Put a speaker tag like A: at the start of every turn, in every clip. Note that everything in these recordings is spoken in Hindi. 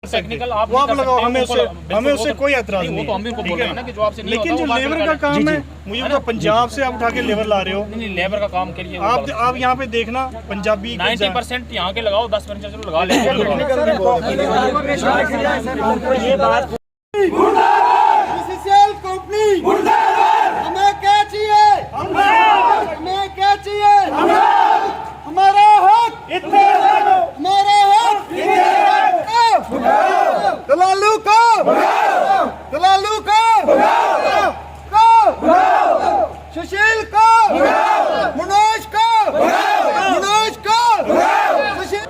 A: टेक्निकल आप लगाओ, हमें उससे कोई एतराज नहीं। वो तो हम भी उनको बोल रहे हैं ना कि जो आपसे नहीं होता, लेकिन जो लेबर का काम है, मुझे तो पंजाब से आप उठा के लेबर ला रहे हो।
B: नहीं, लेबर का काम करिए
A: आप यहाँ पे देखना, पंजाबी
B: 90% यहाँ के लगाओ, 10% लगा लेंगे।
C: हमें क्या चाहिए? हमें क्या चाहिए? हमारा हक, हमारा हक, दलालू को, दलालू को, सुशील को, मनोज को, मनोज को।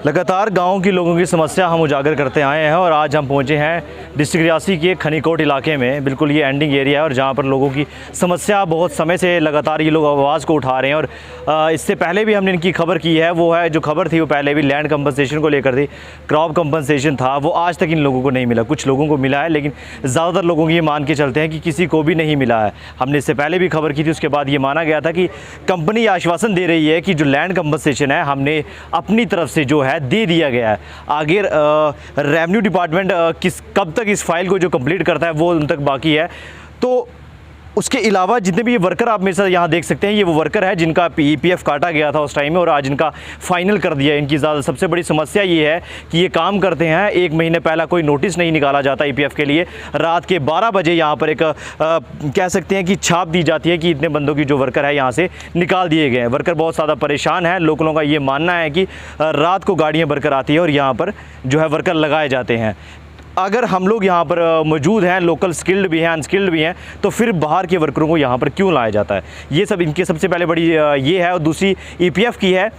D: लगातार गांव के लोगों की समस्या हम उजागर करते आए हैं और आज हम पहुंचे हैं डिस्ट्रिक्ट रियासी के खनीकोट इलाके में। बिल्कुल ये एंडिंग एरिया है और जहां पर लोगों की समस्या बहुत समय से लगातार ये लोग आवाज़ को उठा रहे हैं। और इससे पहले भी हमने इनकी खबर की है, वो है जो खबर थी वो पहले भी लैंड कंपनसेशन को लेकर थी। क्रॉप कंपनसेशन था, वो आज तक इन लोगों को नहीं मिला। कुछ लोगों को मिला है लेकिन ज़्यादातर लोगों की ये मान के चलते हैं कि किसी को भी नहीं मिला है। हमने इससे पहले भी खबर की थी, उसके बाद ये माना गया था कि कंपनी आश्वासन दे रही है कि जो लैंड कंपनसेशन है हमने अपनी तरफ से जो है दे दिया गया है। आगे रेवेन्यू डिपार्टमेंट कब तक इस फाइल को जो कंप्लीट करता है वो उन तक बाकी है। तो उसके अलावा जितने भी ये वर्कर आप मेरे साथ यहाँ देख सकते हैं, ये वो वर्कर है जिनका ईपीएफ काटा गया था उस टाइम में और आज इनका फाइनल कर दिया। इनकी ज़्यादा सबसे बड़ी समस्या ये है कि ये काम करते हैं, 1 महीने पहला कोई नोटिस नहीं निकाला जाता ईपीएफ के लिए। रात के 12 बजे यहाँ पर एक कह सकते हैं कि छाप दी जाती है कि इतने बंदों की जो वर्कर है यहाँ से निकाल दिए गए हैं। वर्कर बहुत ज़्यादा परेशान है। लोगों का ये मानना है कि रात को गाड़ियाँ वर्कर आती है और यहाँ पर जो है वर्कर लगाए जाते हैं। अगर हम लोग यहाँ पर मौजूद हैं, लोकल स्किल्ड भी हैं, अनस्किल्ड भी हैं, तो फिर बाहर के वर्करों को यहाँ पर क्यों लाया जाता है? ये सब इनकी सबसे पहले बड़ी ये है। और दूसरी ईपीएफ की है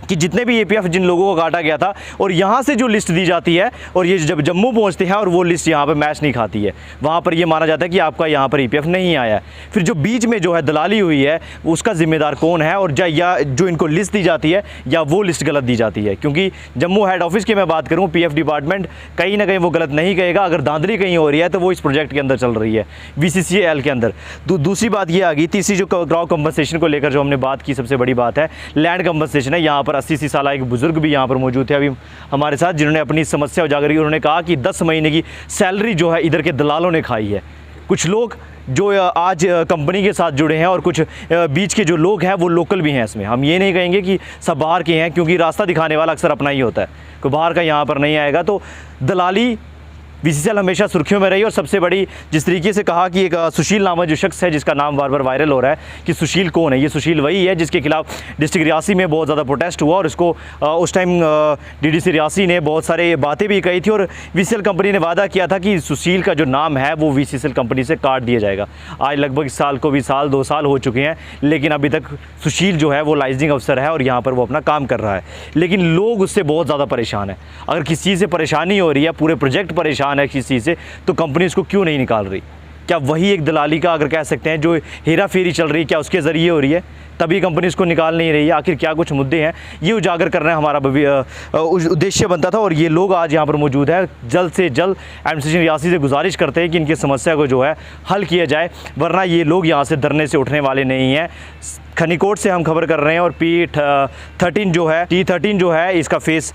D: कि जितने भी ईपीएफ जिन लोगों को काटा गया था और यहाँ से जो लिस्ट दी जाती है और ये जब जम्मू पहुँचते हैं और वो लिस्ट यहाँ पर मैच नहीं खाती है, वहाँ पर ये माना जाता है कि आपका यहाँ पर ईपीएफ नहीं आया है। फिर जो बीच में जो है दलाली हुई है उसका जिम्मेदार कौन है? और या जो इनको लिस्ट दी जाती है या वो लिस्ट गलत दी जाती है? क्योंकि जम्मू हेड ऑफिस की मैं बात करूँ, पीएफ डिपार्टमेंट कहीं ना कहीं वो गलत नहीं कहेगा। अगर धांधली कहीं हो रही है तो वो इस प्रोजेक्ट के अंदर चल रही है, VCCL के अंदर। दूसरी बात ये आ गई, तीसरी जो क्रॉप कंपनसेशन को लेकर जो हमने बात की, सबसे बड़ी बात है लैंड कंपनसेशन है। यहाँ पर 80 साल एक बुजुर्ग भी यहाँ पर मौजूद थे अभी हमारे साथ, जिन्होंने अपनी समस्या उजागर की। उन्होंने कहा कि 10 महीने की सैलरी जो है इधर के दलालों ने खाई है। कुछ लोग जो आज कंपनी के साथ जुड़े हैं और कुछ बीच के जो लोग हैं वो लोकल भी हैं इसमें। हम ये नहीं कहेंगे कि सब बाहर के हैं, क्योंकि रास्ता दिखाने वाला अक्सर अपना ही होता है, कोई बाहर का यहाँ पर नहीं आएगा। तो दलाली VCCL हमेशा सुर्खियों में रही। और सबसे बड़ी जिस तरीके से कहा कि एक सुशील नामक जो शख्स है जिसका नाम बार बार वायरल हो रहा है कि सुशील कौन है, ये सुशील वही है जिसके खिलाफ डिस्ट्रिक्ट रियासी में बहुत ज़्यादा प्रोटेस्ट हुआ और इसको उस टाइम DDC रियासी ने बहुत सारे बातें भी कही थी और VCCL कंपनी ने वादा किया था कि सुशील का जो नाम है वो VCCL कंपनी से काट दिया जाएगा। आज लगभग इस साल को भी 2 साल हो चुके हैं, लेकिन अभी तक सुशील जो है वो लाइजिंग अफसर है और यहाँ पर वो अपना काम कर रहा है, लेकिन लोग उससे बहुत ज़्यादा परेशान है। अगर किसी चीज़ से परेशानी हो रही है, पूरे प्रोजेक्ट परेशान है किसी चीज़ से, तो कंपनी इसको क्यों नहीं निकाल रही? क्या वही एक दलाली का अगर कह सकते हैं जो हेरा फेरी चल रही है, क्या उसके ज़रिए हो रही है? तभी कंपनी इसको निकाल नहीं रही है। आखिर क्या कुछ मुद्दे हैं, ये उजागर करना हमारा उद्देश्य बनता था और ये लोग आज यहाँ पर मौजूद है। जल्द से जल्द एडमिनिस्ट्रेशन रियासी से गुजारिश करते हैं कि इनकी समस्या को जो है हल किया जाए, वरना ये लोग यहाँ से धरने से उठने वाले नहीं हैं। खनीकोट से हम खबर कर रहे हैं और T13 जो है इसका फेज़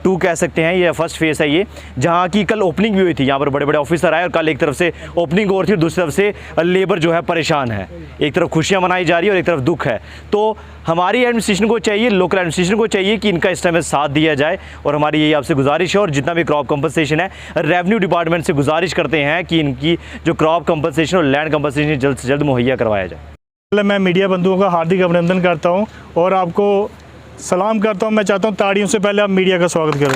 D: 2 कह सकते हैं, ये फर्स्ट फेज़ है ये, जहाँ की कल ओपनिंग भी हुई थी। यहाँ पर बड़े बड़े ऑफिसर आए और कल एक तरफ से ओपनिंग हो रही थी और दूसरी तरफ से लेबर जो है परेशान है। एक तरफ खुशियाँ मनाई जा रही है और एक तरफ दुख है। तो हमारी एडमिनिस्ट्रेशन को चाहिए, लोकल एडमिनिस्ट्रेशन को चाहिए कि इनका इस टाइम में साथ दिया जाए और हमारी यही आपसे गुजारिश है। और जितना भी क्रॉप कंपनसेशन है, रेवेन्यू डिपार्टमेंट से गुजारिश करते हैं कि इनकी जो क्रॉप कंपनसेशन और लैंड कंपनसेशन जल्द से जल्द मुहैया करवाया जाए।
A: मैं मीडिया बंधुओं का हार्दिक अभिनंदन करता हूं और आपको सलाम करता हूं। मैं चाहता हूं ताड़ियों से पहले आप मीडिया का स्वागत करें।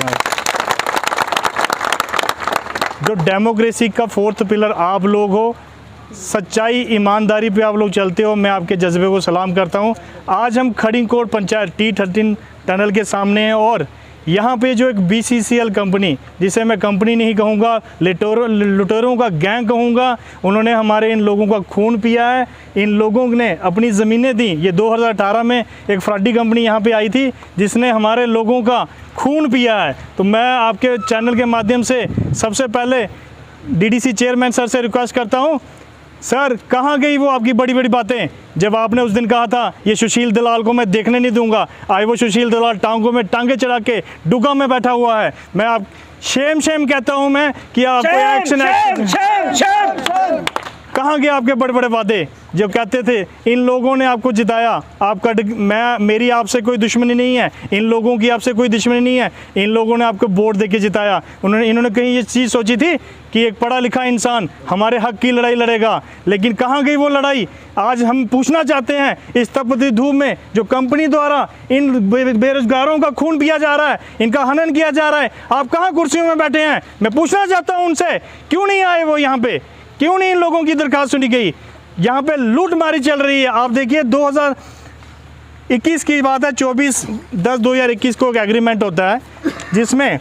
A: जो डेमोक्रेसी का 4th पिलर आप लोग हो, सच्चाई ईमानदारी पे आप लोग चलते हो, मैं आपके जज्बे को सलाम करता हूं। आज हम खनीकोट पंचायत T13 टनल के सामने हैं और यहाँ पे जो एक BCCL कंपनी, जिसे मैं कंपनी नहीं कहूँगा, लुटेरों का गैंग कहूँगा, उन्होंने हमारे इन लोगों का खून पिया है। इन लोगों ने अपनी ज़मीनें दी। ये 2018 में एक फ्रॉडी कंपनी यहाँ पे आई थी जिसने हमारे लोगों का खून पिया है। तो मैं आपके चैनल के माध्यम से सबसे पहले DDC चेयरमैन सर से रिक्वेस्ट करता हूँ, सर कहाँ गई वो आपकी बड़ी बड़ी बातें, जब आपने उस दिन कहा था ये सुशील दलाल को मैं देखने नहीं दूंगा। आज वो सुशील दलाल टांगों में टांगे चढ़ा के डुगा में बैठा हुआ है। मैं आप शेम शेम कहता हूं मैं कि आप कोई एक्शन कहाँ गए आपके बड़े बड़े वादे जो कहते थे? इन लोगों ने आपको जिताया, आपका मेरी आपसे कोई दुश्मनी नहीं है, इन लोगों की आपसे कोई दुश्मनी नहीं है, इन लोगों ने आपको वोट देके जिताया। इन्होंने कहीं ये चीज़ सोची थी कि एक पढ़ा लिखा इंसान हमारे हक की लड़ाई लड़ेगा? लेकिन कहाँ गई वो लड़ाई? आज हम पूछना चाहते हैं, इस तपती धूप में जो कंपनी द्वारा इन बेरोजगारों का खून पिया जा रहा है, इनका हनन किया जा रहा है, आप कहाँ कुर्सियों में बैठे हैं? मैं पूछना चाहता हूँ उनसे, क्यों नहीं आए वो यहाँ पे? क्यों नहीं इन लोगों की दरखास्त सुनी गई? यहाँ पे लूटमारी चल रही है। आप देखिए 2021 की बात है, 24/10/2021 को एक एग्रीमेंट होता है जिसमें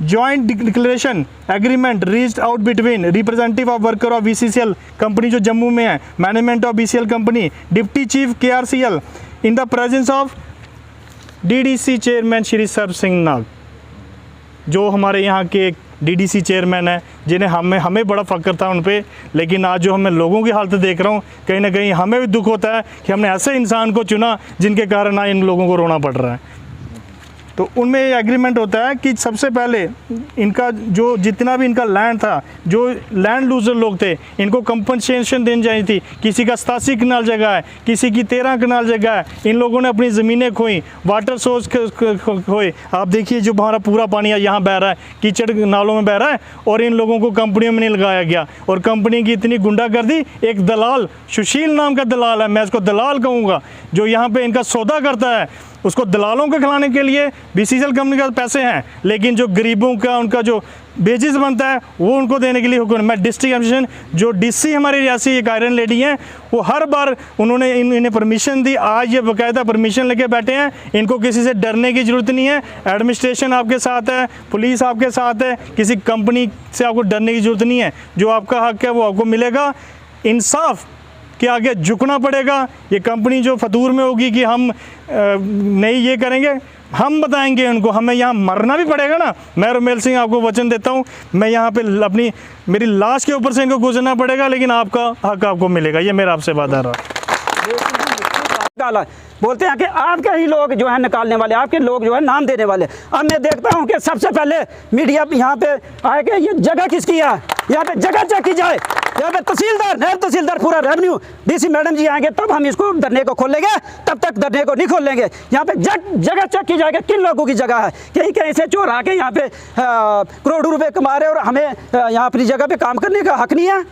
A: joint declaration agreement reached out between representative of worker of BCCL company जो जम्मू में है, management of BCL company, deputy chief KRCL in the presence of DDC chairman Shri Sarb Singh Nag, जो हमारे यहाँ के DDC चेयरमैन है, जिन्हें हमें बड़ा फ़ख्र था उन पे। लेकिन आज जो मैं लोगों की हालत देख रहा हूँ, कहीं ना कहीं हमें भी दुख होता है कि हमने ऐसे इंसान को चुना जिनके कारण आज इन लोगों को रोना पड़ रहा है। तो उनमें ये एग्रीमेंट होता है कि सबसे पहले इनका जो जितना भी इनका लैंड था, जो लैंड लूजर लोग थे, इनको कंपनसेशन देनी चाहिए थी। किसी का 87 कनाल जगह है, किसी की 13 कनाल जगह है, इन लोगों ने अपनी ज़मीनें खोई, वाटर सोर्स खोए। आप देखिए जो हमारा पूरा पानी यहाँ बह रहा है, कीचड़ नालों में बह रहा है, और इन लोगों को कंपनियों में नहीं लगाया गया। और कंपनी की इतनी गुंडागर्दी, एक दलाल सुशील नाम का दलाल है, मैं इसको दलाल कहूँगा, जो यहाँ पर इनका सौदा करता है, उसको दलालों को खिलाने के लिए BCCL कंपनी का पैसे हैं, लेकिन जो गरीबों का उनका जो बेजिस बनता है वो उनको देने के लिए हुक्म। मैं डिस्ट्रिक्ट एडमिनिस्ट्रेशन जो DC हमारी रियासी एक आयरन लेडी हैं, वो हर बार उन्होंने इन्हें परमिशन दी। आज ये बाकायदा परमिशन लेके बैठे हैं, इनको किसी से डरने की ज़रूरत नहीं है। एडमिनिस्ट्रेशन आपके साथ है, पुलिस आपके साथ है, किसी कंपनी से आपको डरने की ज़रूरत नहीं है। जो आपका हक है वो आपको मिलेगा। इंसाफ के आगे झुकना पड़ेगा। ये कंपनी जो फतूर में होगी कि हम नहीं ये करेंगे, हम बताएंगे उनको, हमें यहाँ मरना भी पड़ेगा ना। मैं रोमेल सिंह आपको वचन देता हूँ, मैं यहाँ पे मेरी लाश के ऊपर से इनको गुजरना पड़ेगा, लेकिन आपका हक आपको मिलेगा। ये मेरा आपसे वादा रहा।
E: बोलते हैं कि आपके ही लोग जो है निकालने वाले, आपके लोग जो है नाम देने वाले। अब मैं देखता हूं कि सबसे पहले मीडिया यहाँ पे आए कि ये जगह किसकी है, यहाँ पे जगह चेक की जाए। यहाँ पे तहसीलदार, नायब तहसीलदार, पूरा रेवेन्यू, DC मैडम जी आएंगे तब हम इसको धरने को खोलेंगे, तब तक धरने को नहीं खोलेंगे। यहाँ पे जगह चेक की जाएगी किन लोगों की जगह है। कहीं कहीं से चोर आके यहाँ पे करोड़ों रुपए कमा रहे और हमें यहाँ अपनी जगह पे काम करने का हक नहीं है।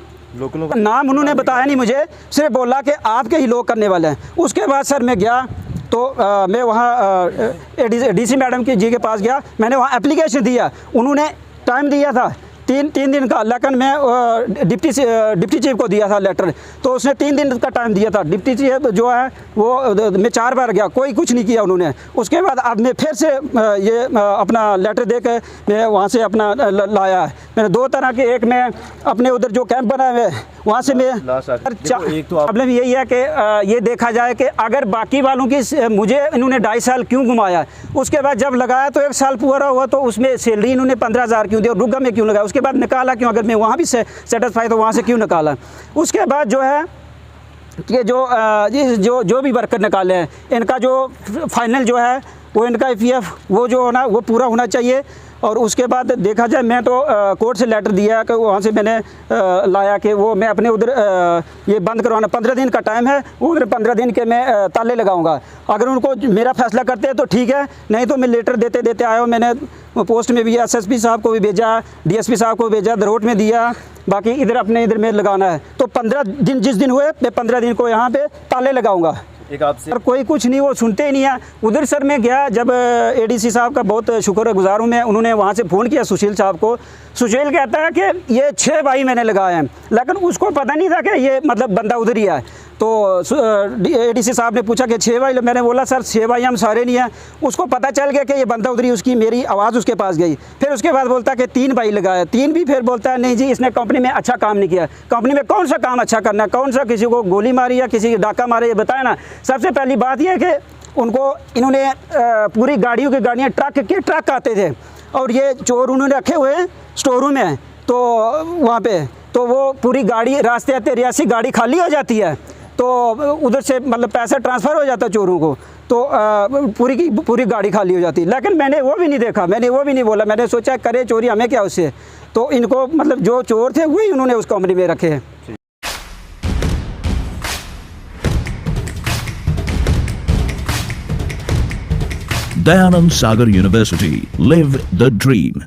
E: नाम उन्होंने बताया नहीं मुझे, सिर्फ बोला कि आपके ही लोग करने वाले हैं। उसके बाद सर मैं गया तो मैं वहाँ DC मैडम जी के पास गया, मैंने वहाँ एप्लीकेशन दिया। उन्होंने टाइम दिया था तीन दिन का, लेकिन मैं डिप्टी चीफ को दिया था लेटर, तो उसने 3 दिन का टाइम दिया था। डिप्टी चीफ जो है वो मैं 4 बार गया, कोई कुछ नहीं किया उन्होंने। उसके बाद अब मैं फिर से ये अपना लेटर दे के मैं वहाँ से अपना लाया है। मैंने 2 तरह के, एक मैं अपने उधर जो कैंप बनाए हुए वहाँ से मैं प्रॉब्लम यही है कि ये देखा जाए कि अगर बाकी वालों की, मुझे इन्होंने 2.5 साल क्यों घुमाया, उसके बाद जब लगाया तो 1 साल पूरा हुआ तो उसमें सैलरी इन्होंने 15,000 क्यों दी और रुगा में क्यों लगाया, उसके बाद निकाला क्यों? अगर मैं वहाँ भी सेटिस्फाई तो वहाँ से क्यों निकाला? उसके बाद जो है कि जो भी वर्कर निकाले हैं, इनका जो फाइनल जो है वो इनका EPF वो जो होना वो पूरा होना चाहिए। और उसके बाद देखा जाए, मैं तो कोर्ट से लेटर दिया कि वहाँ से मैंने लाया कि वो मैं अपने उधर ये बंद करवाना, 15 दिन का टाइम है, उधर 15 दिन के मैं ताले लगाऊंगा। अगर उनको मेरा फैसला करते हैं तो ठीक है, नहीं तो मैं लेटर देते देते आया हूँ। मैंने पोस्ट में भी SSP साहब को भी भेजा, DSP साहब को भेजा, दरोट में दिया, बाकी इधर अपने इधर में लगाना है। तो 15 दिन जिस दिन हुए मैं 15 दिन को यहाँ पे ताले लगाऊंगा।
D: एक आपसे
E: सर कोई कुछ नहीं, वो सुनते ही नहीं है। उधर सर मैं गया, जब ADC साहब का बहुत शुक्रगुजार हूँ मैं, उन्होंने वहाँ से फ़ोन किया सुशील साहब को। सुशील कहता है कि ये 6 भाई मैंने लगाए हैं, लेकिन उसको पता नहीं था कि ये मतलब बंदा उधर ही है। तो ADC साहब ने पूछा कि 6 भाई, मैंने बोला सर 6 भाई हम सारे नहीं हैं। उसको पता चल गया कि ये बंदा उधर ही, उसकी मेरी आवाज़ उसके पास गई। फिर उसके बाद बोलता कि 3 भाई लगाए, 3 भी फिर बोलता है नहीं जी इसने कंपनी में अच्छा काम नहीं किया। कंपनी में कौन सा काम अच्छा करना है, कौन सा किसी को गोली मारी या किसी डाका मारे, ये बताए ना। सबसे पहली बात यह है कि उनको इन्होंने पूरी गाड़ियों की गाड़ियाँ ट्रक आते थे और ये चोर उन्होंने रखे हुए हैं स्टोर रूम में, तो वहाँ पे तो वो पूरी गाड़ी रास्ते आते रियासी गाड़ी खाली हो जाती है, तो उधर से मतलब पैसा ट्रांसफ़र हो जाता है चोरों को। तो पूरी की पूरी गाड़ी खाली हो जाती। लेकिन मैंने वो भी नहीं देखा, मैंने वो भी नहीं बोला, मैंने सोचा करे चोरी हमें क्या उससे। तो इनको मतलब जो चोर थे वही उन्होंने उस कमरे में रखे हैं।
F: Dayanand Sagar University. Live the dream.